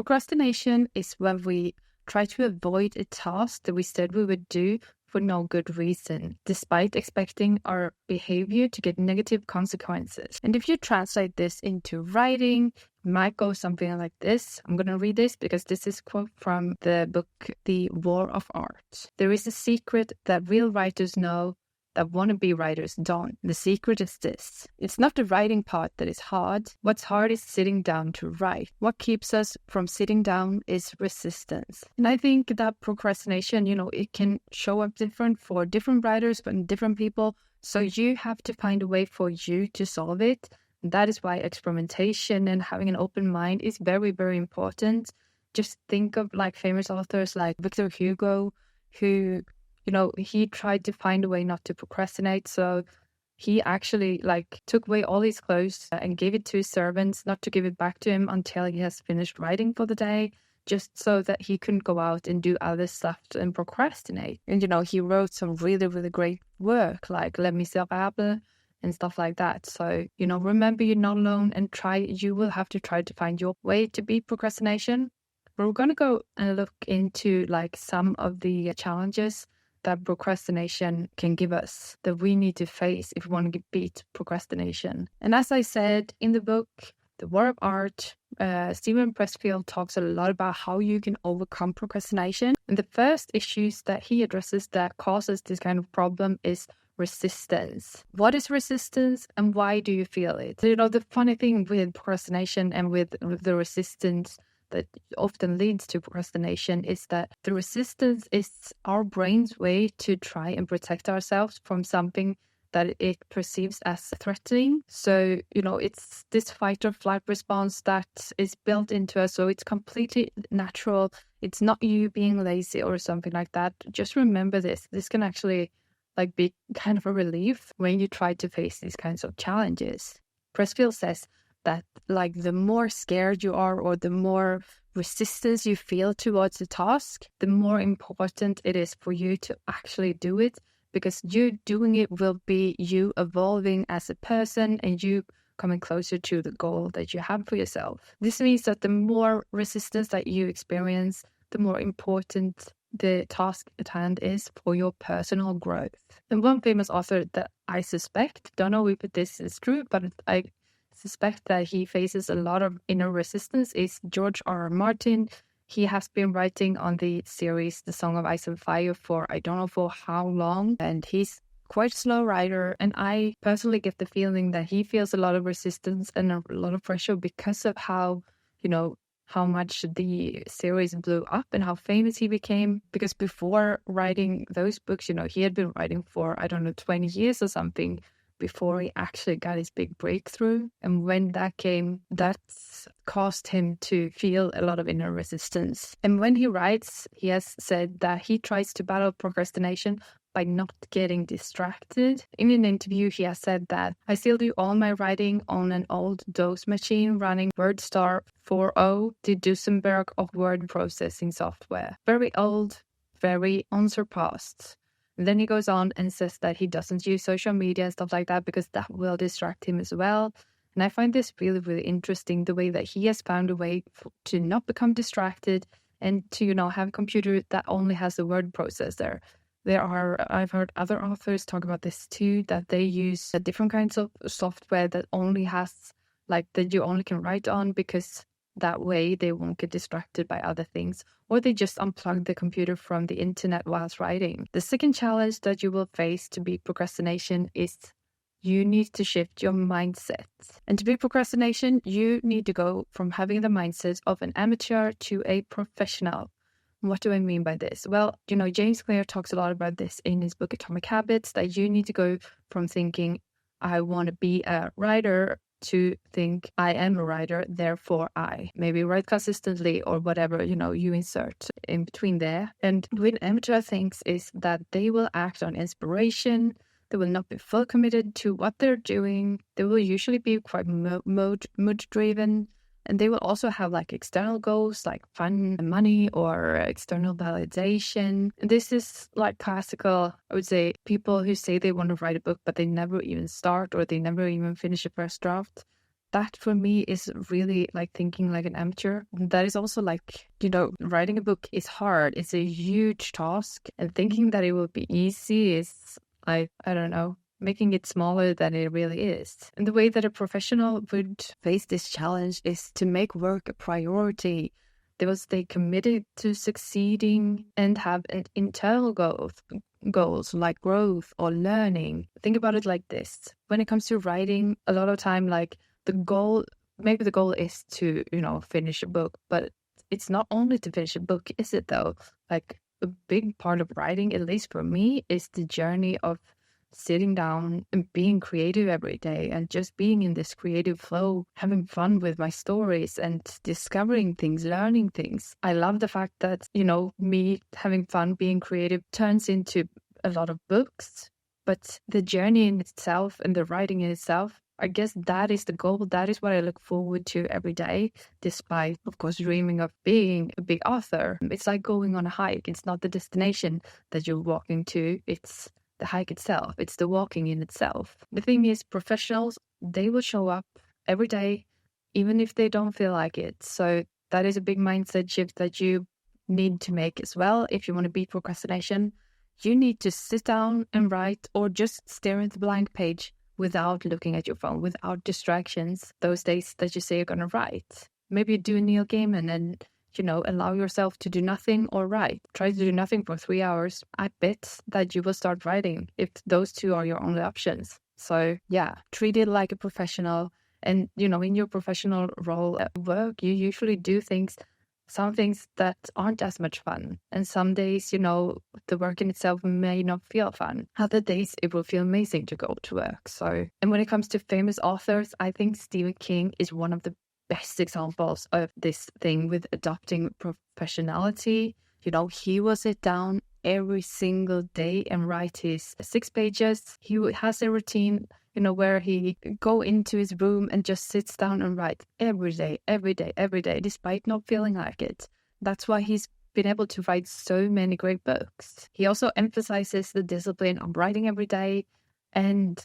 Procrastination is when we try to avoid a task that we said we would do for no good reason, despite expecting our behavior to get negative consequences. And if you translate this into writing, it might go something like this. I'm going to read this because this is a quote from the book, The War of Art. There is a secret that real writers know that wannabe writers don't. The secret is this. It's not the writing part that is hard. What's hard is sitting down to write. What keeps us from sitting down is resistance. And I think that procrastination, it can show up different for different writers and different people. So you have to find a way for you to solve it. And that is why experimentation and having an open mind is very, very important. Just think of famous authors like Victor Hugo, who he tried to find a way not to procrastinate. So he actually took away all his clothes and gave it to his servants, not to give it back to him until he has finished writing for the day, just so that he couldn't go out and do other stuff and procrastinate. And, he wrote some really, really great work like Les Miserables and stuff like that. So, remember, you're not alone, and you will have to try to find your way to beat procrastination. We're going to go and look into some of the challenges that procrastination can give us, that we need to face if we want to beat procrastination. And as I said in the book, The War of Art, Steven Pressfield talks a lot about how you can overcome procrastination. And the first issues that he addresses that causes this kind of problem is resistance. What is resistance and why do you feel it? The funny thing with procrastination and with the resistance that often leads to procrastination is that the resistance is our brain's way to try and protect ourselves from something that it perceives as threatening. So, it's this fight or flight response that is built into us. So it's completely natural. It's not you being lazy or something like that. Just remember this. This can actually be kind of a relief when you try to face these kinds of challenges. Pressfield says that the more scared you are or the more resistance you feel towards the task, the more important it is for you to actually do it, because you doing it will be you evolving as a person and you coming closer to the goal that you have for yourself. This means that the more resistance that you experience, the more important the task at hand is for your personal growth. And one famous author that I suspect, don't know if this is true, but I suspect that he faces a lot of inner resistance is George R.R. Martin. He has been writing on the series The Song of Ice and Fire for I don't know for how long, and he's quite a slow writer, and I personally get the feeling that he feels a lot of resistance and a lot of pressure because of how much the series blew up and how famous he became. Because before writing those books, he had been writing for 20 years or something before he actually got his big breakthrough. And when that came, that caused him to feel a lot of inner resistance. And when he writes, he has said that he tries to battle procrastination by not getting distracted. In an interview, he has said that I still do all my writing on an old DOS machine running WordStar 4.0, the Duesenberg of word processing software. Very old, very unsurpassed. And then he goes on and says that he doesn't use social media and stuff like that because that will distract him as well. And I find this really, really interesting, the way that he has found a way to not become distracted and to, have a computer that only has a word processor. I've heard other authors talk about this too, that they use different kinds of software that only has, that you only can write on, because that way they won't get distracted by other things, or they just unplug the computer from the internet whilst writing. The second challenge that you will face to beat procrastination is you need to shift your mindset. And to beat procrastination, you need to go from having the mindset of an amateur to a professional. What do I mean by this? Well, James Clear talks a lot about this in his book Atomic Habits, that you need to go from thinking, I want to be a writer, to think I am a writer, therefore I maybe write consistently or whatever, you insert in between there. And what amateur thinks is that they will act on inspiration. They will not be full committed to what they're doing. They will usually be quite mood driven. And they will also have external goals like fun and money or external validation. And this is classical, I would say, people who say they want to write a book, but they never even start or they never even finish a first draft. that for me is really like thinking like an amateur. That is also like, writing a book is hard. It's a huge task. And thinking that it will be easy is like, I don't know, making it smaller than it really is. And the way that a professional would face this challenge is to make work a priority. They will stay committed to succeeding and have an internal goals like growth or learning. Think about it like this. When it comes to writing, a lot of time, like maybe the goal is to, finish a book, but it's not only to finish a book, is it though? Like a big part of writing, at least for me, is the journey of sitting down and being creative every day and just being in this creative flow, having fun with my stories and discovering things, learning things. I love the fact that, me having fun being creative turns into a lot of books, but the journey in itself and the writing in itself, I guess that is the goal. That is what I look forward to every day, despite, of course, dreaming of being a big author. It's like going on a hike. It's not the destination that you're walking to. It's the hike itself. It's the walking in itself. The thing is, professionals, they will show up every day, even if they don't feel like it. So that is a big mindset shift that you need to make as well. If you want to beat procrastination, you need to sit down and write, or just stare at the blank page without looking at your phone, without distractions, those days that you say you're going to write. Maybe do a Neil Gaiman and allow yourself to do nothing or write. Try to do nothing for 3 hours. I bet that you will start writing if those two are your only options. So yeah, treat it like a professional. And, in your professional role at work, you usually do some things that aren't as much fun. And some days, the work in itself may not feel fun. Other days, it will feel amazing to go to work. So, and when it comes to famous authors, I think Stephen King is one of the best examples of this thing with adopting professionality. He will sit down every single day and write his 6 pages. He has a routine, where he go into his room and just sits down and write every day, despite not feeling like it. That's why he's been able to write so many great books. He also emphasizes the discipline of writing every day, and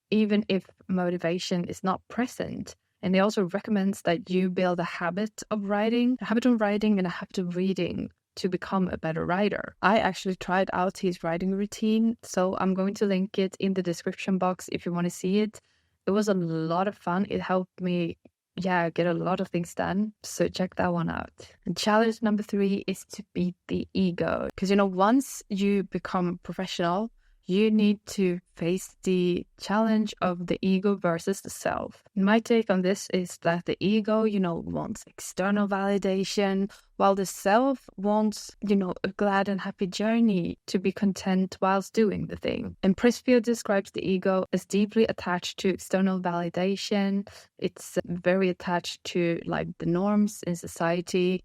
even if motivation is not present. And he also recommends that you build a habit of writing and a habit of reading to become a better writer. I actually tried out his writing routine, so I'm going to link it in the description box if you want to see it. It was a lot of fun. It helped me, get a lot of things done. So check that one out. And challenge number 3 is to beat the ego. Because, once you become professional, you need to face the challenge of the ego versus the self. My take on this is that the ego, wants external validation, while the self wants, a glad and happy journey to be content whilst doing the thing. And Pressfield describes the ego as deeply attached to external validation. It's very attached to like the norms in society.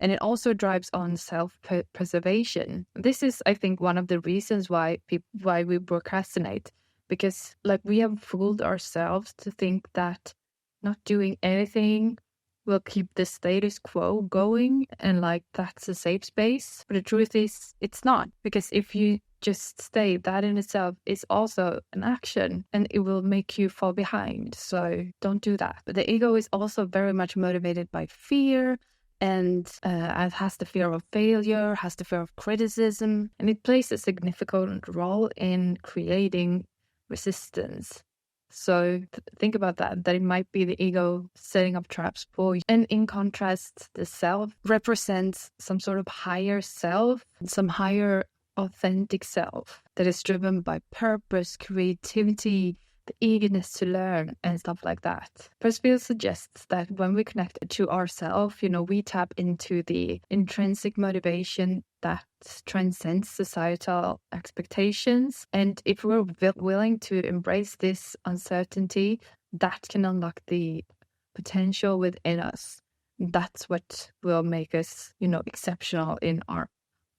And it also drives on self-preservation. This is, I think, one of the reasons why we procrastinate, because like we have fooled ourselves to think that not doing anything will keep the status quo going and like that's a safe space. But the truth is, it's not, because if you just stay, that in itself is also an action and it will make you fall behind. So don't do that. But the ego is also very much motivated by fear. And it has the fear of failure, has the fear of criticism, and it plays a significant role in creating resistance. So think about that it might be the ego setting up traps for you. And in contrast, the self represents some sort of higher self, some higher authentic self that is driven by purpose, creativity, the eagerness to learn and stuff like that. Pressfield suggests that when we connect to ourselves, we tap into the intrinsic motivation that transcends societal expectations. And if we're willing to embrace this uncertainty, that can unlock the potential within us. That's what will make us, exceptional in our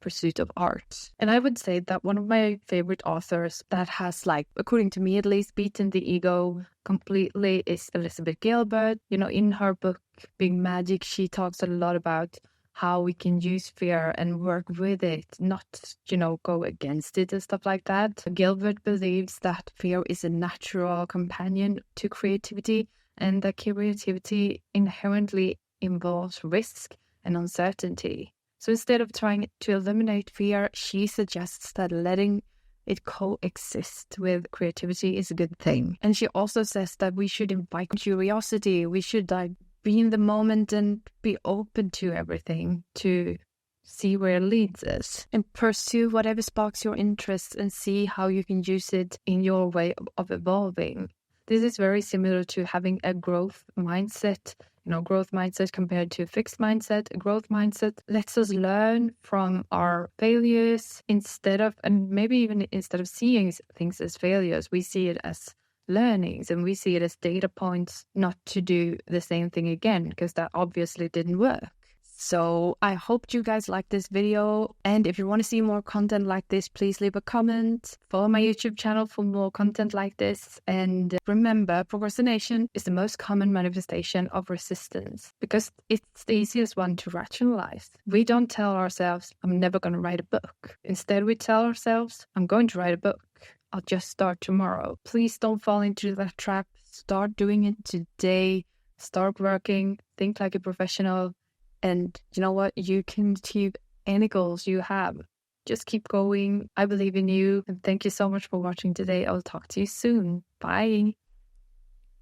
pursuit of art. And I would say that one of my favorite authors that has, like, according to me at least, beaten the ego completely is Elizabeth Gilbert. In her book Big Magic, she talks a lot about how we can use fear and work with it, not, go against it and stuff like that. Gilbert believes that fear is a natural companion to creativity and that creativity inherently involves risk and uncertainty. So instead of trying to eliminate fear, she suggests that letting it coexist with creativity is a good thing. And she also says that we should invite curiosity. We should be in the moment and be open to everything, to see where it leads us, and pursue whatever sparks your interest and see how you can use it in your way of evolving. This is very similar to having a growth mindset. Growth mindset compared to a fixed mindset. A growth mindset lets us learn from our failures instead of seeing things as failures, we see it as learnings, and we see it as data points not to do the same thing again, because that obviously didn't work. So I hope you guys like this video, and if you want to see more content like this, please leave a comment. Follow my YouTube channel for more content like this. And remember, procrastination is the most common manifestation of resistance because it's the easiest one to rationalize. We don't tell ourselves, I'm never going to write a book. Instead, we tell ourselves, I'm going to write a book. I'll just start tomorrow. Please don't fall into that trap. Start doing it today. Start working. Think like a professional. And you know what? You can achieve any goals you have. Just keep going. I believe in you. And thank you so much for watching today. I'll talk to you soon. Bye.